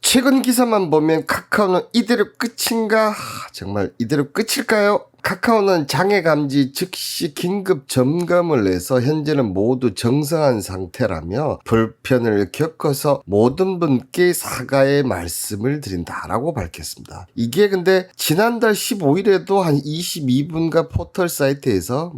최근 기사만 보면 카카오는 이대로 끝인가? 정말 이대로 끝일까요? 카카오는 장애 감지 즉시 긴급 점검을 해서 현재는 모두 정상한 상태라며 불편을 겪어서 모든 분께 사과의 말씀을 드린다라고 밝혔습니다. 이게 근데 지난달 15일에도 한 22분가 포털 사이트에서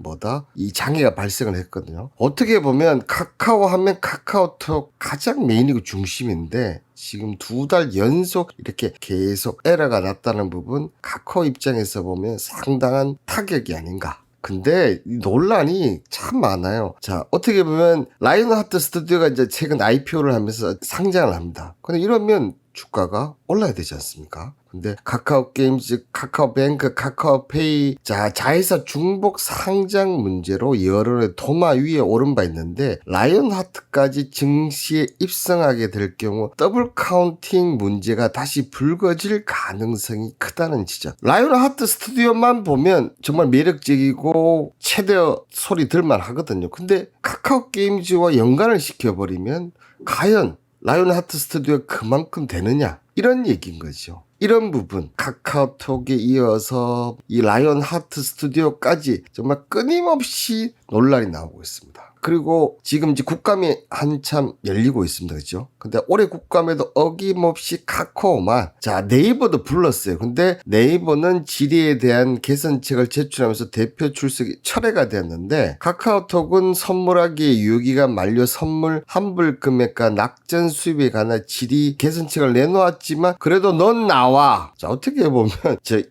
이 장애가 발생을 했거든요. 어떻게 보면 카카오 하면 카카오톡 가장 메인이고 중심인데 지금 2달 연속 이렇게 계속 에러가 났다는 부분, 카카오 입장에서 보면 상당한 타격이 아닌가. 근데 이 논란이 참 많아요. 자, 어떻게 보면 라이온하트 스튜디오가 이제 최근 IPO를 하면서 상장을 합니다. 근데 이러면 주가가 올라야 되지 않습니까? 근데 카카오 게임즈, 카카오뱅크, 카카오페이 자회사 중복 상장 문제로 여론의 도마 위에 오른 바 있는데 라이온하트까지 증시에 입성하게 될 경우 더블 카운팅 문제가 다시 불거질 가능성이 크다는 지적. 라이온하트 스튜디오만 보면 정말 매력적이고 최대 소리 들만 하거든요. 근데 카카오 게임즈와 연관을 시켜버리면 과연 라이온하트 스튜디오가 그만큼 되느냐, 이런 얘기인 거죠. 이런 부분, 카카오톡에 이어서 이 라이온하트 스튜디오까지 정말 끊임없이 논란이 나오고 있습니다. 그리고 지금 이제 국감이 한참 열리고 있습니다. 그죠? 근데 올해 국감에도 어김없이 카카오만, 네이버도 불렀어요. 근데 네이버는 질의에 대한 개선책을 제출하면서 대표 출석이 철회가 되었는데, 카카오톡은 선물하기의 유효기간 만료 선물 환불 금액과 낙전 수입에 관한 질의 개선책을 내놓았지만, 그래도 넌 나와. 어떻게 보면,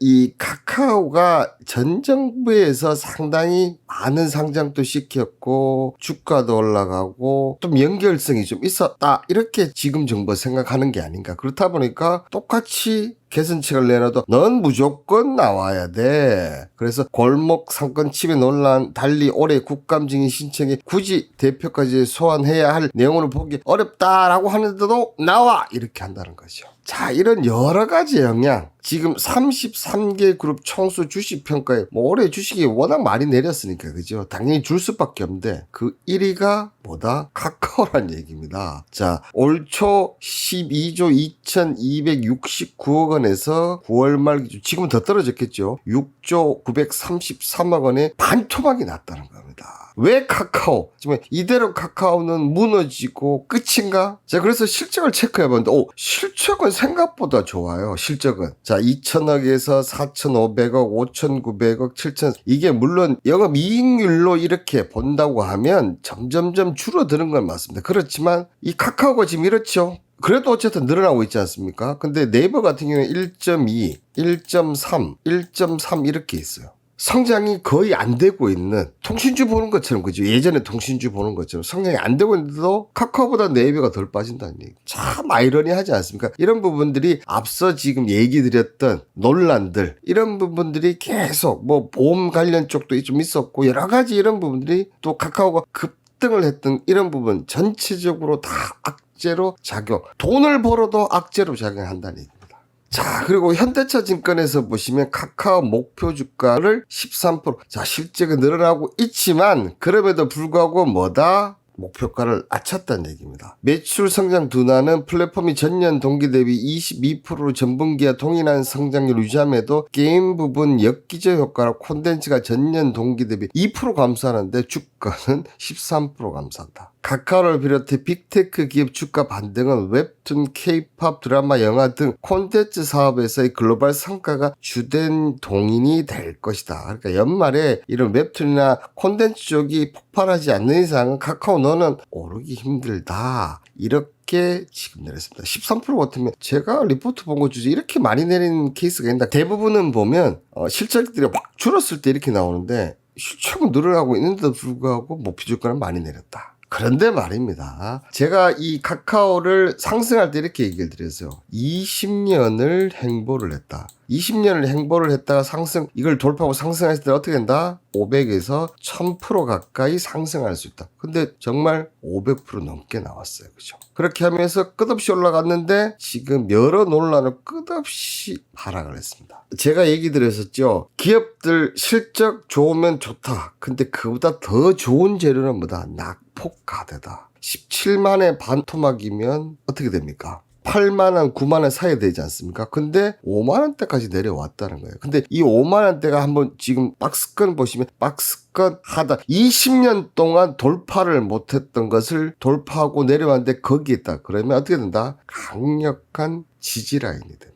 이 카카오가 전 정부에서 상당히 많은 상장도 시켰고, 주가도 올라가고 좀 연결성이 좀 있었다, 이렇게 지금 정부 생각하는 게 아닌가. 그렇다 보니까 똑같이 개선책을 내놔도 넌 무조건 나와야 돼. 그래서 골목 상권 침해 논란 달리 올해 국감 증인 신청에 굳이 대표까지 소환해야 할 내용을 보기 어렵다라고 하는데도 나와, 이렇게 한다는 거죠. 자, 이런 여러 가지 영향, 지금 33개 그룹 총수 주식 평가에 올해 주식이 워낙 많이 내렸으니까, 그죠? 당연히 줄 수밖에 없는데 그 1위가 카카오란 얘기입니다. 자, 올 초 12조 2269억 원에서 9월 말 기준, 지금은 더 떨어졌겠죠. 6조 933억 원에 반토막이 났다는 겁니다. 왜 카카오? 지금 이대로 카카오는 무너지고 끝인가? 자, 그래서 실적을 체크해봤는데, 실적은 생각보다 좋아요. 실적은. 자, 2천억에서 4,500억, 5,900억, 7천, 이게 물론 영업이익률로 이렇게 본다고 하면 점점점 줄어드는 건 맞습니다. 그렇지만 이 카카오가 지금 이렇죠. 그래도 어쨌든 늘어나고 있지 않습니까? 근데 네이버 같은 경우는 1.2, 1.3, 1.3 이렇게 있어요. 성장이 거의 안 되고 있는, 통신주 보는 것처럼, 그죠? 예전에 통신주 보는 것처럼 성장이 안 되고 있는데도 카카오보다 네이버가 덜 빠진다는 얘기. 참 아이러니하지 않습니까? 이런 부분들이 앞서 지금 얘기 드렸던 논란들, 이런 부분들이 계속 보험 관련 쪽도 좀 있었고 여러 가지 이런 부분들이 또 카카오가 급등을 했던 이런 부분 전체적으로 다 악재로 작용, 돈을 벌어도 악재로 작용한다는 얘기. 자, 그리고 현대차 증권에서 보시면 카카오 목표 주가를 13%. 자, 실적이 늘어나고 있지만 그럼에도 불구하고 목표가를 낮췄다는 얘기입니다. 매출 성장 둔화는 플랫폼이 전년 동기 대비 22% 전분기와 동일한 성장률 유지함에도 게임 부분 역기저 효과로 콘텐츠가 전년 동기 대비 2% 감소하는데 주가는 13% 감소한다. 카카오를 비롯해 빅테크 기업 주가 반등은 웹툰, 케이팝, 드라마, 영화 등 콘텐츠 사업에서의 글로벌 성과가 주된 동인이 될 것이다. 그러니까 연말에 이런 웹툰이나 콘텐츠 쪽이 폭발하지 않는 이상은 카카오 너는 오르기 힘들다, 이렇게 지금 내렸습니다. 13% 같으면 제가 리포트 본 것 중에 이렇게 많이 내린 케이스가 있는데, 대부분은 보면 실적들이 막 줄었을 때 이렇게 나오는데 실적은 늘어나고 있는데도 불구하고 목표 주가는 많이 내렸다. 그런데 말입니다. 제가 이 카카오를 상승할 때 이렇게 얘기를 드렸어요. 20년을 행보를 했다. 20년을 행보를 했다가 이걸 돌파하고 상승했을 때 어떻게 된다? 500에서 1000% 가까이 상승할 수 있다. 근데 정말 500% 넘게 나왔어요. 그죠? 그렇게 하면서 끝없이 올라갔는데 지금 여러 논란을 끝없이 하락을 했습니다. 제가 얘기 드렸었죠. 기업들 실적 좋으면 좋다. 근데 그보다 더 좋은 재료는 낙폭과대다. 17만의 반토막이면 어떻게 됩니까? 8만원, 9만원 사야 되지 않습니까? 근데 5만원대까지 내려왔다는 거예요. 근데 이 5만원대가 한번 지금 박스권 보시면 박스권 하다 20년 동안 돌파를 못했던 것을 돌파하고 내려왔는데 거기에 있다. 그러면 어떻게 된다? 강력한 지지라인이 됩니다.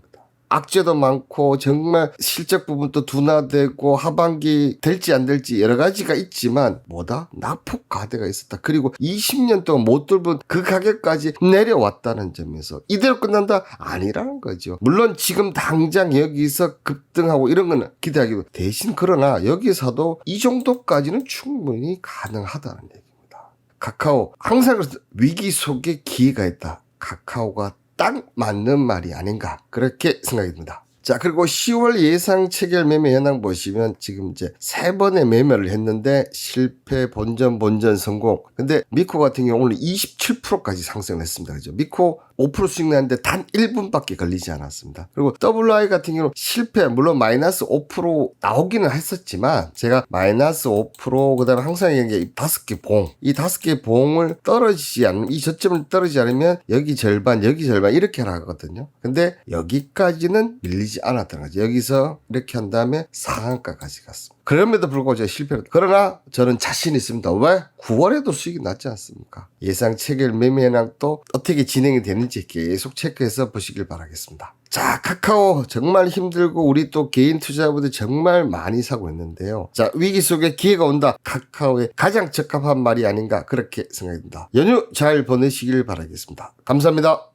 악재도 많고 정말 실적 부분도 둔화되고 하반기 될지 안 될지 여러 가지가 있지만 뭐다? 낙폭 가대가 있었다. 그리고 20년 동안 못 뚫은 그 가격까지 내려왔다는 점에서 이대로 끝난다? 아니라는 거죠. 물론 지금 당장 여기서 급등하고 이런 거는 기대하기도 대신 그러나 여기서도 이 정도까지는 충분히 가능하다는 얘기입니다. 카카오 항상 그래서 위기 속에 기회가 있다. 카카오가 딱 맞는 말이 아닌가 그렇게 생각이 듭니다. 자, 그리고 10월 예상 체결 매매 현황 보시면 지금 이제 3번의 매매를 했는데 실패, 본전 성공. 근데 미코 같은 경우 오늘 27%까지 상승을 했습니다. 그죠? 미코 5% 수익 나는데 단 1분밖에 걸리지 않았습니다. 그리고 WI 같은 경우 실패, 물론 마이너스 5% 나오기는 했었지만 제가 마이너스 5% 그다음에 항상 얘기한 게 5개 봉. 이 5개 봉을 떨어지지 않으면 이 저점을 떨어지지 않으면 여기 절반 이렇게 하거든요. 근데 여기까지는 밀리지 않았다는 거죠. 여기서 이렇게 한 다음에 상한가까지 갔습니다. 그럼에도 불구하고 제가 실패를. 그러나 저는 자신 있습니다. 왜? 9월에도 수익이 났지 않습니까? 예상 체결 매매 현황 또 어떻게 진행이 되는지 계속 체크해서 보시길 바라겠습니다. 자, 카카오 정말 힘들고 우리 또 개인 투자자분들 정말 많이 사고 있는데요. 자, 위기 속에 기회가 온다. 카카오의 가장 적합한 말이 아닌가 그렇게 생각이 듭니다. 연휴 잘 보내시길 바라겠습니다. 감사합니다.